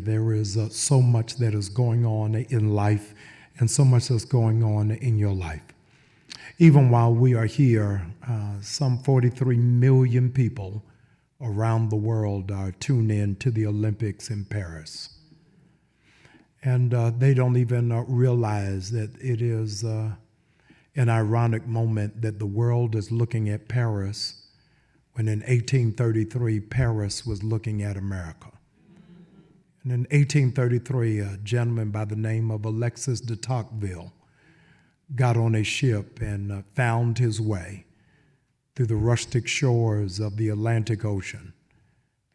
there is so much that is going on in life and so much that's going on in your life. Even while we are here, some 43 million people around the world are tuned in to the Olympics in Paris. And they don't even realize that it is an ironic moment that the world is looking at Paris when in 1833, Paris was looking at America. And in 1833, a gentleman by the name of Alexis de Tocqueville got on a ship and found his way through the rustic shores of the Atlantic Ocean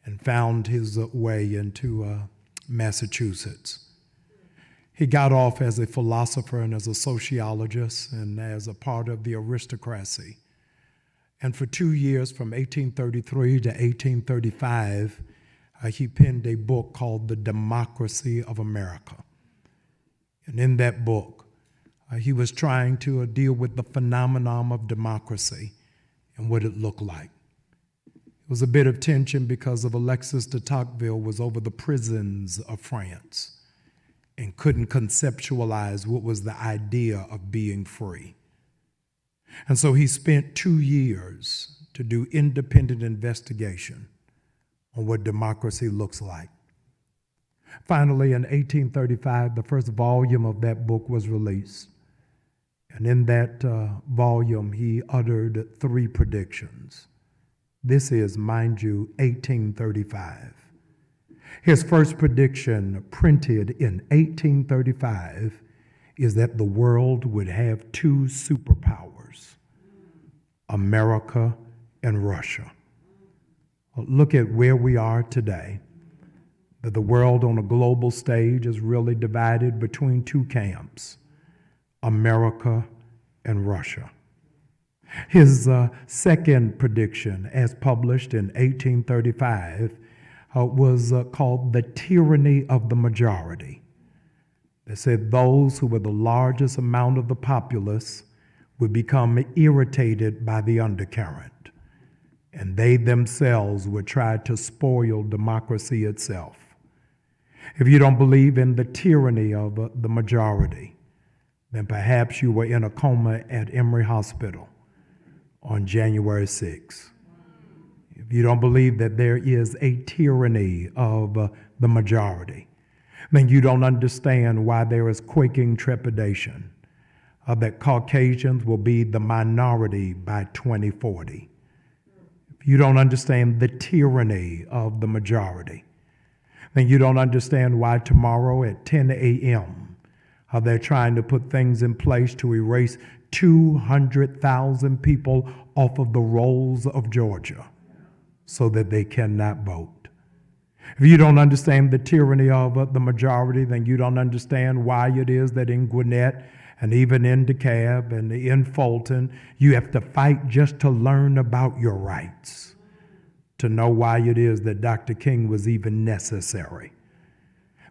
and found his way into Massachusetts. He got off as a philosopher and as a sociologist and as a part of the aristocracy. And for 2 years, from 1833 to 1835, he penned a book called The Democracy of America. And in that book, he was trying to deal with the phenomenon of democracy and what it looked like. It was a bit of tension because of Alexis de Tocqueville was over the prisons of France and couldn't conceptualize what was the idea of being free. And so he spent 2 years to do independent investigation on what democracy looks like. Finally, in 1835, the first volume of that book was released. And in that volume, he uttered 3 predictions. This is, mind you, 1835. His first prediction, printed in 1835, is that the world would have 2 superpowers, America and Russia. Well, look at where we are today. That the world on a global stage is really divided between 2 camps, America and Russia. His second prediction, as published in 1835, was called the tyranny of the majority. They said those who were the largest amount of the populace would become irritated by the undercurrent, and they themselves would try to spoil democracy itself. If you don't believe in the tyranny of the majority, then perhaps you were in a coma at Emory Hospital on January 6th. If you don't believe that there is a tyranny of the majority, then you don't understand why there is quaking trepidation that Caucasians will be the minority by 2040. If you don't understand the tyranny of the majority, then you don't understand why tomorrow at 10 a.m. They're trying to put things in place to erase 200,000 people off of the rolls of Georgia so that they cannot vote. If you don't understand the tyranny of the majority, then you don't understand why it is that in Gwinnett and even in DeKalb and in Fulton, you have to fight just to learn about your rights, to know why it is that Dr. King was even necessary.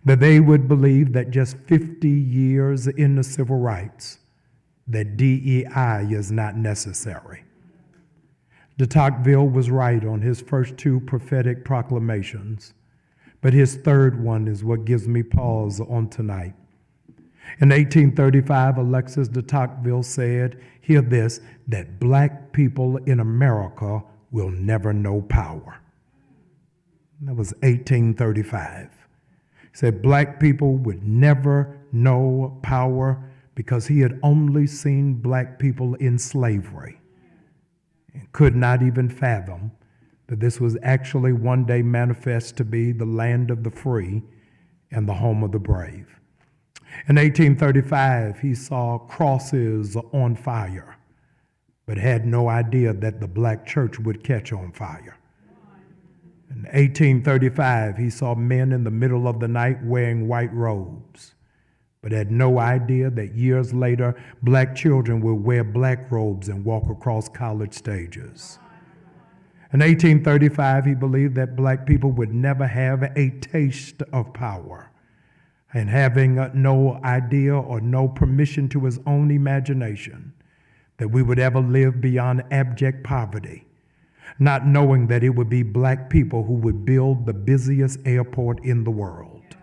That they would believe that just 50 years in the civil rights, that DEI is not necessary. De Tocqueville was right on his first 2 prophetic proclamations, but his third one is what gives me pause on tonight. In 1835, Alexis de Tocqueville said, hear this, that black people in America will never know power. That was 1835. He said black people would never know power because he had only seen black people in slavery and could not even fathom that this was actually one day manifest to be the land of the free and the home of the brave. In 1835, he saw crosses on fire, but had no idea that the black church would catch on fire. In 1835, he saw men in the middle of the night wearing white robes, but had no idea that years later, black children would wear black robes and walk across college stages. In 1835, he believed that black people would never have a taste of power, and having no idea or no permission to his own imagination that we would ever live beyond abject poverty, not knowing that it would be black people who would build the busiest airport in the world.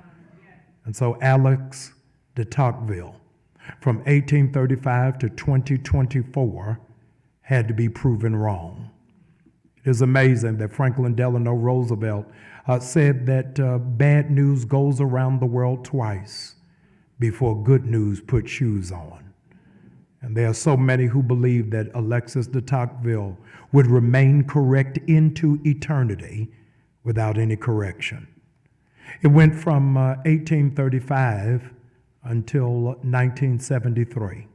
And so Alexis de Tocqueville, from 1835 to 2024, had to be proven wrong. It is amazing that Franklin Delano Roosevelt said that bad news goes around the world twice before good news puts shoes on. And there are so many who believe that Alexis de Tocqueville would remain correct into eternity without any correction. It went from 1835 until 1973.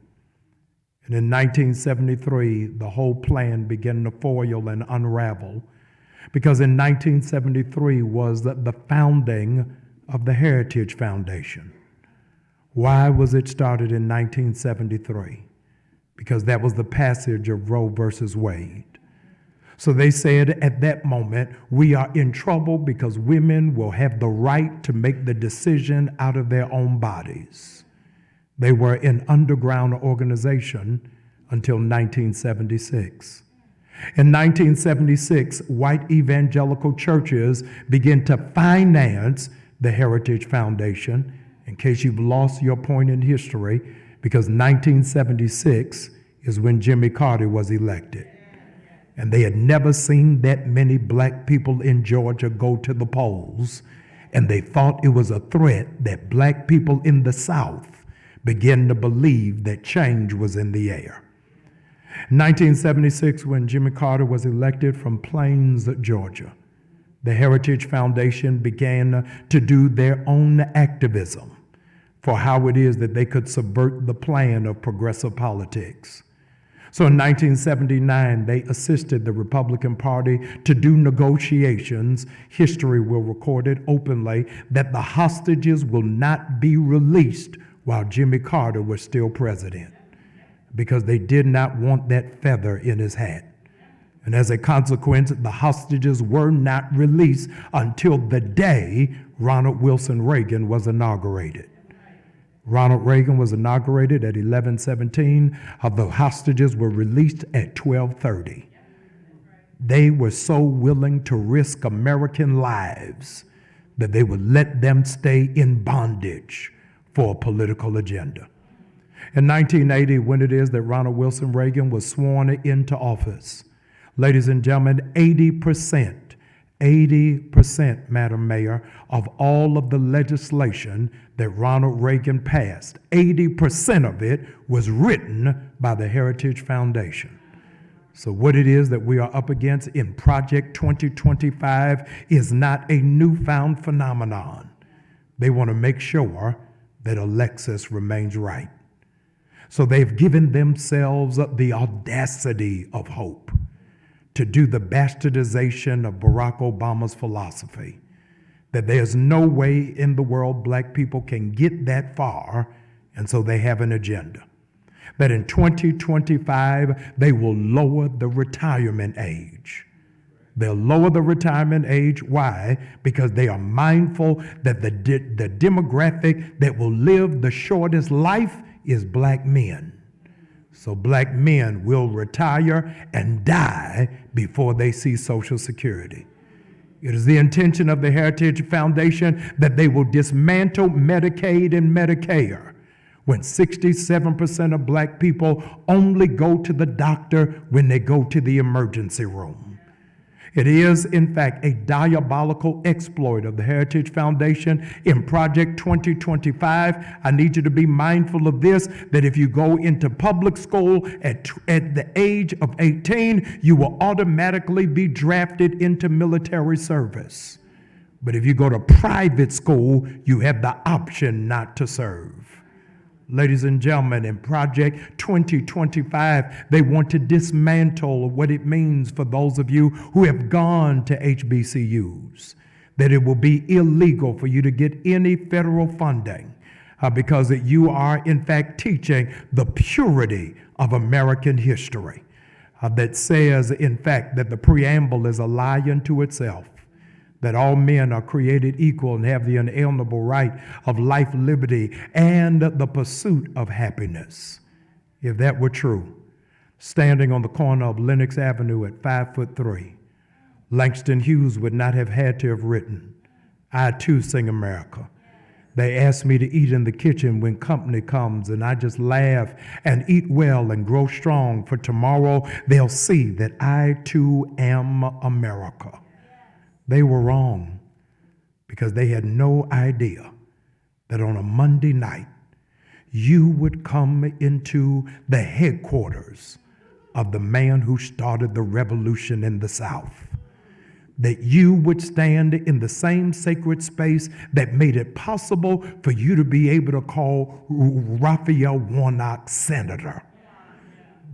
And in 1973, the whole plan began to foil and unravel, because in 1973 was the founding of the Heritage Foundation. Why was it started in 1973? Because that was the passage of Roe versus Wade. So they said at that moment, we are in trouble because women will have the right to make the decision out of their own bodies. They were an underground organization until 1976. In 1976, white evangelical churches began to finance the Heritage Foundation, in case you've lost your point in history, because 1976 is when Jimmy Carter was elected. And they had never seen that many black people in Georgia go to the polls, and they thought it was a threat that black people in the South began to believe that change was in the air. 1976, when Jimmy Carter was elected from Plains, Georgia, the Heritage Foundation began to do their own activism for how it is that they could subvert the plan of progressive politics. So in 1979, they assisted the Republican Party to do negotiations. History will record it openly that the hostages will not be released while Jimmy Carter was still president, because they did not want that feather in his hat. And as a consequence, the hostages were not released until the day Ronald Wilson Reagan was inaugurated. Ronald Reagan was inaugurated at 11:17. The hostages were released at 12:30. They were so willing to risk American lives that they would let them stay in bondage for a political agenda. In 1980, when it is that Ronald Wilson Reagan was sworn into office, ladies and gentlemen, 80%, Madam Mayor, of all of the legislation that Ronald Reagan passed, 80% of it was written by the Heritage Foundation. So what it is that we are up against in Project 2025 is not a newfound phenomenon. They want to make sure that Alexis remains right. So they've given themselves the audacity of hope to do the bastardization of Barack Obama's philosophy, that there's no way in the world black people can get that far, and so they have an agenda. That in 2025, they will lower the retirement age. They'll lower the retirement age. Why? Because they are mindful that the demographic that will live the shortest life is black men. So black men will retire and die before they see Social Security. It is the intention of the Heritage Foundation that they will dismantle Medicaid and Medicare, when 67% of black people only go to the doctor when they go to the emergency room. It is, in fact, a diabolical exploit of the Heritage Foundation in Project 2025. I need you to be mindful of this, that if you go into public school at the age of 18, you will automatically be drafted into military service. But if you go to private school, you have the option not to serve. Ladies and gentlemen, in Project 2025, they want to dismantle what it means for those of you who have gone to HBCUs, that it will be illegal for you to get any federal funding because you are, in fact, teaching the purity of American history that says, in fact, that the preamble is a lie unto itself, that all men are created equal and have the inalienable right of life, liberty, and the pursuit of happiness. If that were true, standing on the corner of Lenox Avenue at 5'3", Langston Hughes would not have had to have written, "I too sing America." They ask me to eat in the kitchen when company comes, and I just laugh and eat well and grow strong, for tomorrow they'll see that I too am America. They were wrong because they had no idea that on a Monday night you would come into the headquarters of the man who started the revolution in the South, that you would stand in the same sacred space that made it possible for you to be able to call Raphael Warnock senator.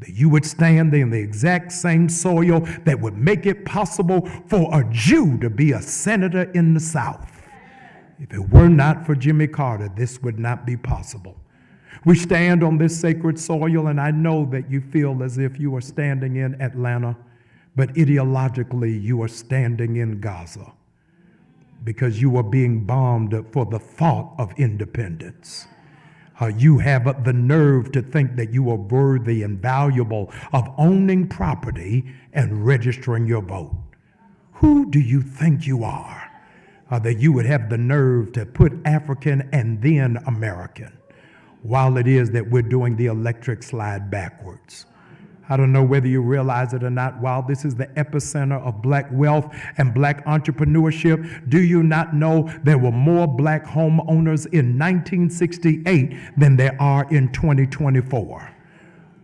That you would stand in the exact same soil that would make it possible for a Jew to be a senator in the South. If it were not for Jimmy Carter, this would not be possible. We stand on this sacred soil, and I know that you feel as if you are standing in Atlanta, but ideologically you are standing in Gaza because you are being bombed for the thought of independence. You have the nerve to think that you are worthy and valuable of owning property and registering your vote. Who do you think you are that you would have the nerve to put African and then American, while it is that we're doing the electric slide backwards? I don't know whether you realize it or not, while this is the epicenter of black wealth and black entrepreneurship, do you not know there were more black homeowners in 1968 than there are in 2024?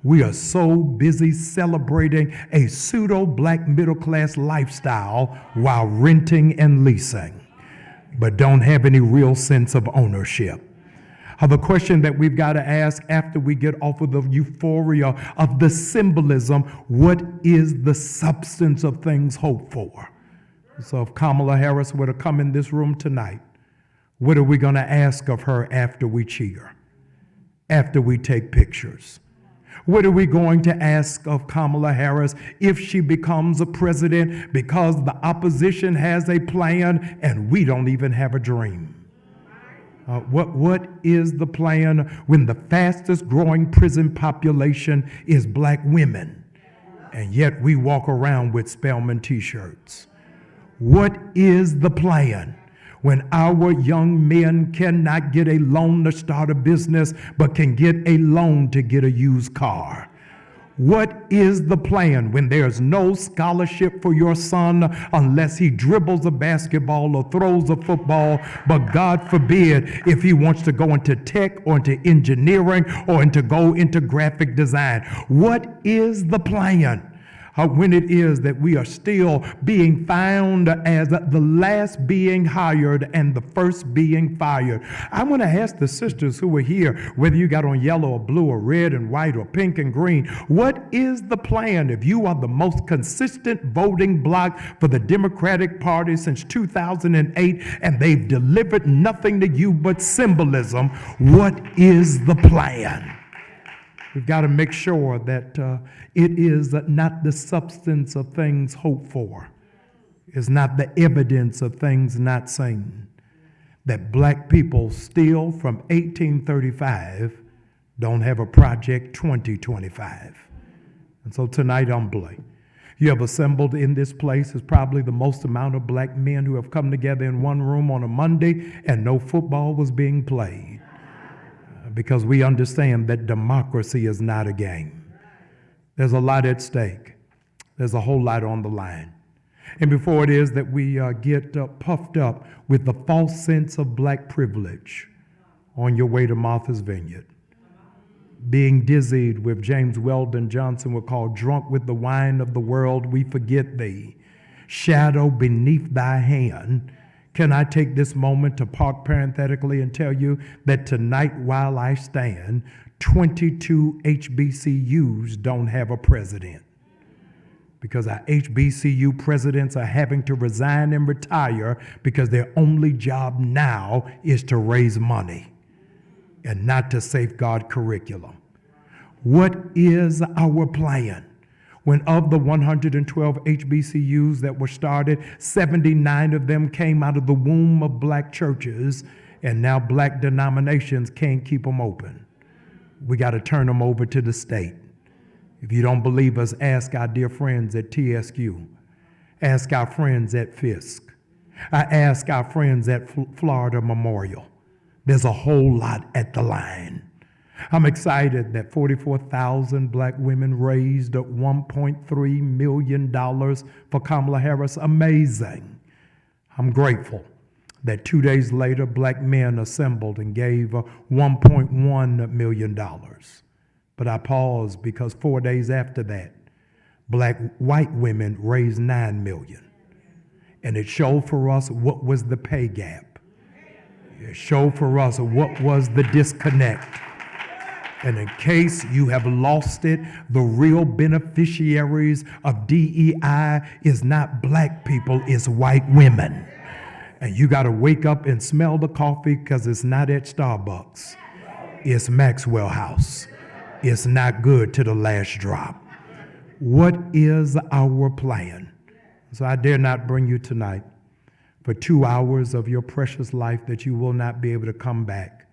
We are so busy celebrating a pseudo-black middle-class lifestyle while renting and leasing, but don't have any real sense of ownership. The question that we've got to ask after we get off of the euphoria of the symbolism, what is the substance of things hoped for? So if Kamala Harris were to come in this room tonight, what are we going to ask of her after we cheer, after we take pictures? What are we going to ask of Kamala Harris if she becomes a president, because the opposition has a plan and we don't even have a dream? What is the plan when the fastest growing prison population is black women, and yet we walk around with Spelman t-shirts? What is the plan when our young men cannot get a loan to start a business but can get a loan to get a used car? What is the plan when there's no scholarship for your son unless he dribbles a basketball or throws a football, but God forbid if he wants to go into tech or into engineering or go into graphic design? What is the plan when it is that we are still being found as the last being hired and the first being fired? I want to ask the sisters who are here, whether you got on yellow or blue or red and white or pink and green, what is the plan if you are the most consistent voting bloc for the Democratic Party since 2008 and they've delivered nothing to you but symbolism? What is the plan? We've got to make sure that it is not the substance of things hoped for. It's not the evidence of things not seen. That black people still from 1835 don't have a Project 2025. And so tonight, humbly, you have assembled in this place is probably the most amount of black men who have come together in one room on a Monday and no football was being played. Because we understand that democracy is not a game. There's a lot at stake. There's a whole lot on the line. And before it is that we get puffed up with the false sense of black privilege on your way to Martha's Vineyard, being dizzied with James Weldon Johnson would call drunk with the wine of the world, we forget thee, shadow beneath thy hand. Can I take this moment to park parenthetically and tell you that tonight while I stand, 22 HBCUs don't have a president, because our HBCU presidents are having to resign and retire because their only job now is to raise money and not to safeguard curriculum. What is our plan? When of the 112 HBCUs that were started, 79 of them came out of the womb of black churches, and now black denominations can't keep them open. We got to turn them over to the state. If you don't believe us, ask our dear friends at TSQ. Ask our friends at Fisk. I ask our friends at Florida Memorial. There's a whole lot at the line. I'm excited that 44,000 black women raised $1.3 million for Kamala Harris. Amazing. I'm grateful that 2 days later, black men assembled and gave $1.1 million. But I paused because 4 days after that, white women raised $9 million. And it showed for us what was the pay gap. It showed for us what was the disconnect. And in case you have lost it, the real beneficiaries of DEI is not black people, it's white women. And you got to wake up and smell the coffee because it's not at Starbucks. It's Maxwell House. It's not good to the last drop. What is our plan? So I dare not bring you tonight for 2 hours of your precious life that you will not be able to come back.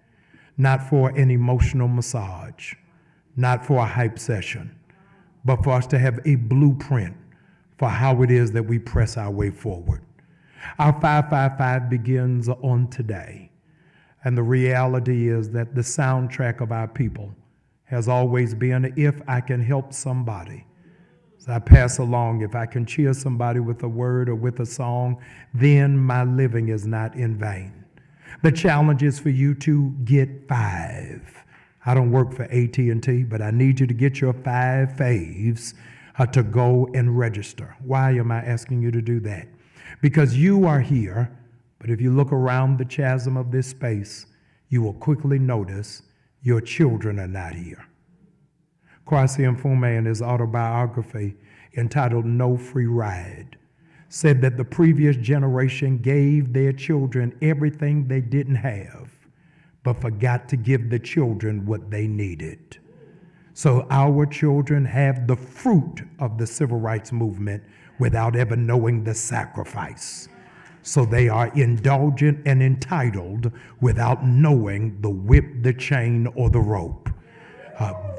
Not for an emotional massage, not for a hype session, but for us to have a blueprint for how it is that we press our way forward. Our 555 begins on today, and the reality is that the soundtrack of our people has always been, if I can help somebody, as I pass along, if I can cheer somebody with a word or with a song, then my living is not in vain. The challenge is for you to get 5. I don't work for AT&T, but I need you to get your 5 faves to go and register. Why am I asking you to do that? Because you are here, but if you look around the chasm of this space, you will quickly notice your children are not here. Kwasi Mfume, in his autobiography entitled No Free Ride, said that the previous generation gave their children everything they didn't have, but forgot to give the children what they needed. So our children have the fruit of the civil rights movement without ever knowing the sacrifice. So they are indulgent and entitled without knowing the whip, the chain, or the rope.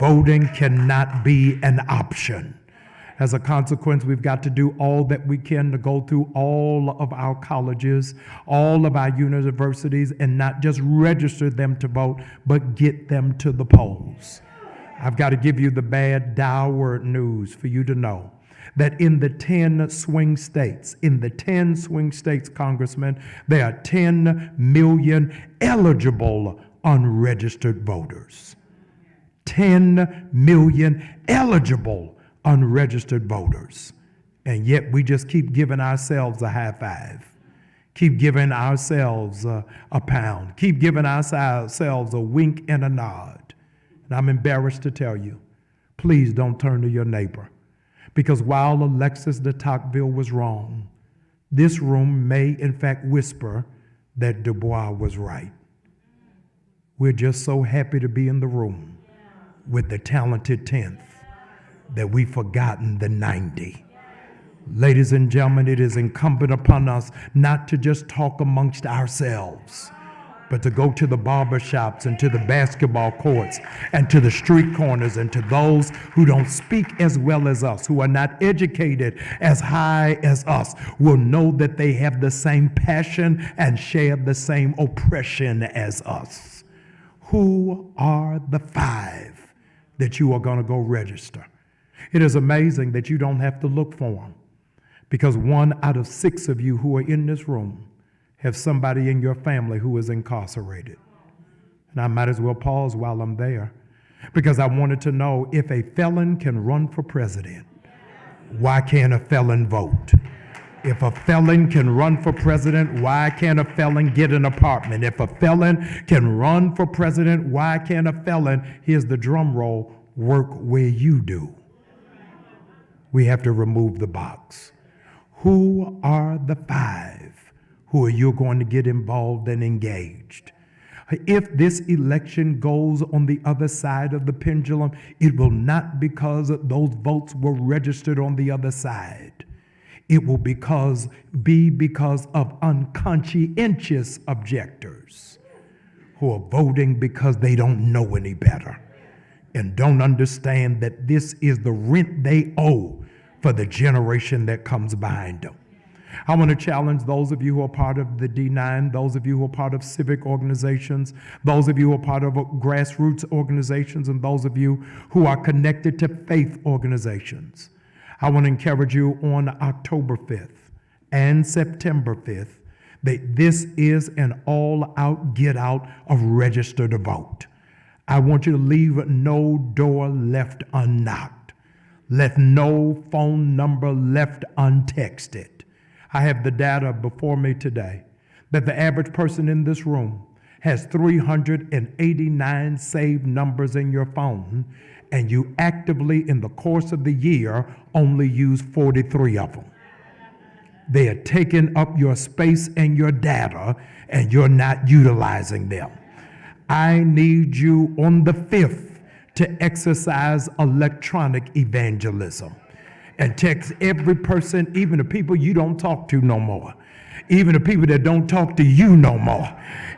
Voting cannot be an option. As a consequence, we've got to do all that we can to go through all of our colleges, all of our universities, and not just register them to vote, but get them to the polls. I've got to give you the bad, dour news for you to know that in the 10 swing states, Congressman, there are 10 million eligible unregistered voters. 10 million eligible unregistered voters. And yet we just keep giving ourselves a high five, keep giving ourselves a pound, keep giving ourselves a wink and a nod. And I'm embarrassed to tell you, please don't turn to your neighbor. Because while Alexis de Tocqueville was wrong, this room may in fact whisper that Du Bois was right. We're just so happy to be in the room with the talented 10th that we've forgotten the 90. Ladies and gentlemen, it is incumbent upon us not to just talk amongst ourselves, but to go to the barber shops and to the basketball courts and to the street corners and to those who don't speak as well as us, who are not educated as high as us, will know that they have the same passion and share the same oppression as us. Who are the 5 that you are going to go register? It is amazing that you don't have to look for them, because 1 out of 6 of you who are in this room have somebody in your family who is incarcerated. And I might as well pause while I'm there, because I wanted to know, if a felon can run for president, why can't a felon vote? If a felon can run for president, why can't a felon get an apartment? If a felon can run for president, why can't a felon, here's the drum roll, work where you do? We have to remove the box. Who are the 5 who are you going to get involved and engaged? If this election goes on the other side of the pendulum, it will not because those votes were registered on the other side. It will be because of unconscientious objectors who are voting because they don't know any better and don't understand that this is the rent they owe for the generation that comes behind them. I want to challenge those of you who are part of the D9, those of you who are part of civic organizations, those of you who are part of grassroots organizations, and those of you who are connected to faith organizations. I want to encourage you on October 5th and September 5th that this is an all-out get-out of register to vote. I want you to leave no door left unknocked. Let no phone number left untexted. I have the data before me today that the average person in this room has 389 saved numbers in your phone, and you actively, in the course of the year, only use 43 of them. They are taking up your space and your data, and you're not utilizing them. I need you on the 5th to exercise electronic evangelism and text every person, even the people you don't talk to no more, even the people that don't talk to you no more,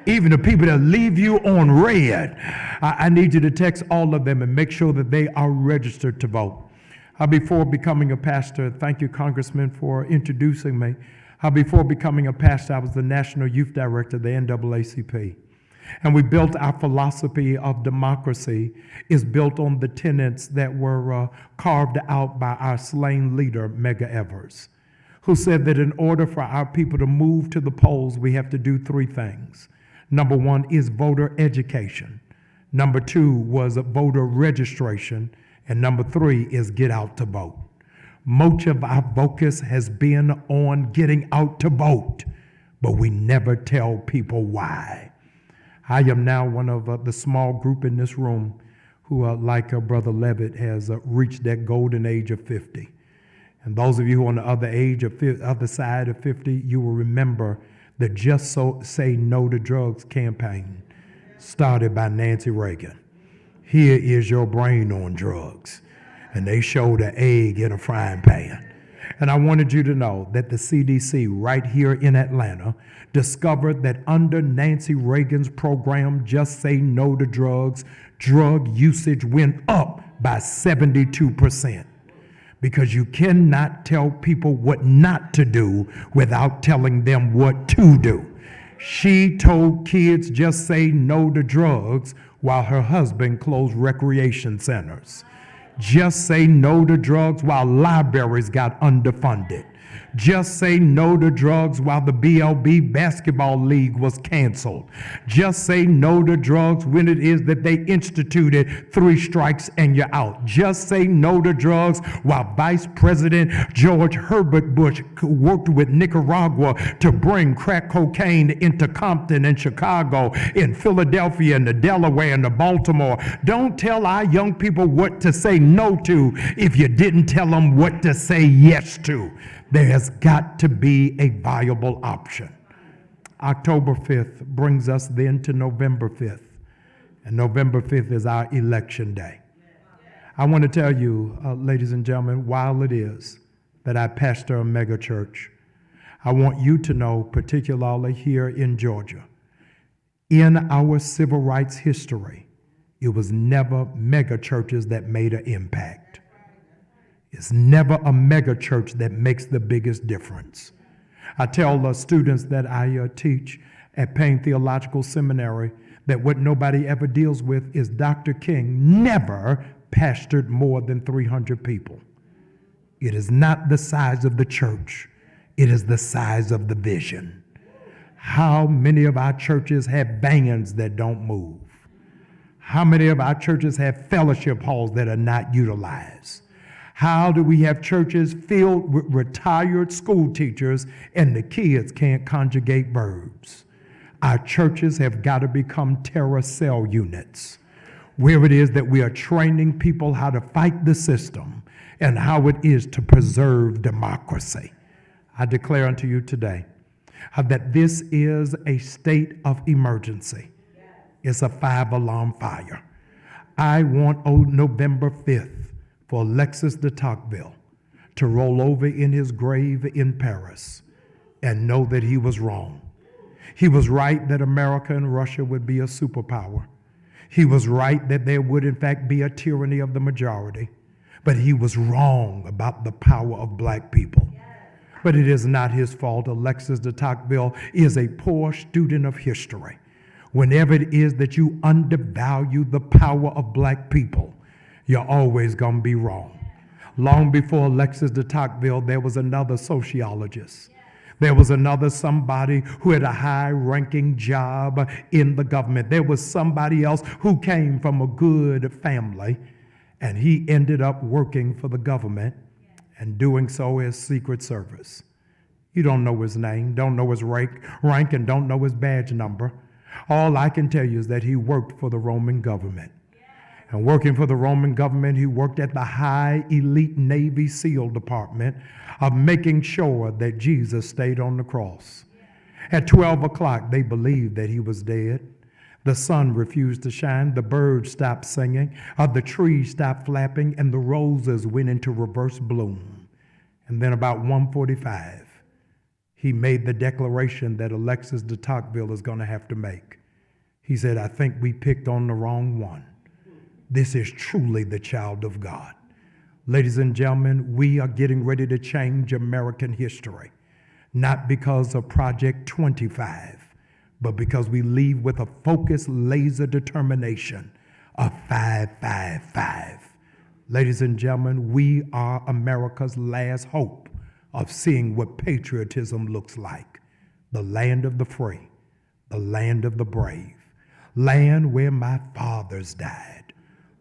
even the people that leave you on red. I need you to text all of them and make sure that they are registered to vote. Before becoming a pastor, thank you, Congressman, for introducing me. Before becoming a pastor, I was the National Youth Director of the NAACP. And we built our philosophy of democracy is built on the tenets that were carved out by our slain leader, Medgar Evers, who said that in order for our people to move to the polls, we have to do three things. Number one is voter education. Number two was voter registration. And number three is get out to vote. Much of our focus has been on getting out to vote, but we never tell people why. I am now one of the small group in this room who, like Brother Levitt, has reached that golden age of 50. And those of you who are on the other side of 50, you will remember the Just So Say No to Drugs campaign started by Nancy Reagan. Here is your brain on drugs. And they showed an egg in a frying pan. And I wanted you to know that the CDC right here in Atlanta discovered that under Nancy Reagan's program, Just Say No to Drugs, drug usage went up by 72%. Because you cannot tell people what not to do without telling them what to do. She told kids just say no to drugs while her husband closed recreation centers. Just say no to drugs while libraries got underfunded. Just say no to drugs while the BLB basketball league was canceled. Just say no to drugs when it is that they instituted 3 strikes and you're out. Just say no to drugs while Vice President George Herbert Bush worked with Nicaragua to bring crack cocaine into Compton and Chicago, in Philadelphia and the Delaware and the Baltimore. Don't tell our young people what to say no to if you didn't tell them what to say yes to. There has got to be a viable option. October 5th brings us then to November 5th. And November 5th is our election day. I want to tell you, ladies and gentlemen, while it is that I pastor a mega church, I want you to know, particularly here in Georgia, in our civil rights history, it was never mega churches that made an impact. It's never a mega church that makes the biggest difference. I tell the students that I teach at Payne Theological Seminary that what nobody ever deals with is Dr. King never pastored more than 300 people. It is not the size of the church. It is the size of the vision. How many of our churches have vans that don't move? How many of our churches have fellowship halls that are not utilized? How do we have churches filled with retired school teachers and the kids can't conjugate verbs? Our churches have got to become terror cell units, where it is that we are training people how to fight the system and how it is to preserve democracy. I declare unto you today that this is a state of emergency. It's a 5-alarm fire. I want November 5th for Alexis de Tocqueville to roll over in his grave in Paris and know that he was wrong. He was right that America and Russia would be a superpower. He was right that there would in fact be a tyranny of the majority, but he was wrong about the power of black people. But it is not his fault. Alexis de Tocqueville is a poor student of history. Whenever it is that you undervalue the power of black people, you're always going to be wrong. Long before Alexis de Tocqueville, there was another sociologist. There was another somebody who had a high-ranking job in the government. There was somebody else who came from a good family, and he ended up working for the government and doing so as Secret Service. You don't know his name, don't know his rank, and don't know his badge number. All I can tell you is that he worked for the Roman government. And working for the Roman government, he worked at the high elite Navy SEAL department of making sure that Jesus stayed on the cross. At 12 o'clock, they believed that he was dead. The sun refused to shine, the birds stopped singing, the trees stopped flapping, and the roses went into reverse bloom. And then about 1:45, he made the declaration that Alexis de Tocqueville is going to have to make. He said, I think we picked on the wrong one. This is truly the child of God. Ladies and gentlemen, we are getting ready to change American history, not because of Project 25, but because we leave with a focused, laser determination of 555. Ladies and gentlemen, we are America's last hope of seeing what patriotism looks like. The land of the free, the land of the brave, land where my fathers died,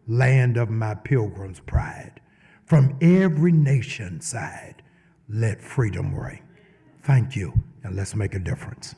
land of my pilgrim's pride. From every nation side, let freedom ring. Thank you, and let's make a difference.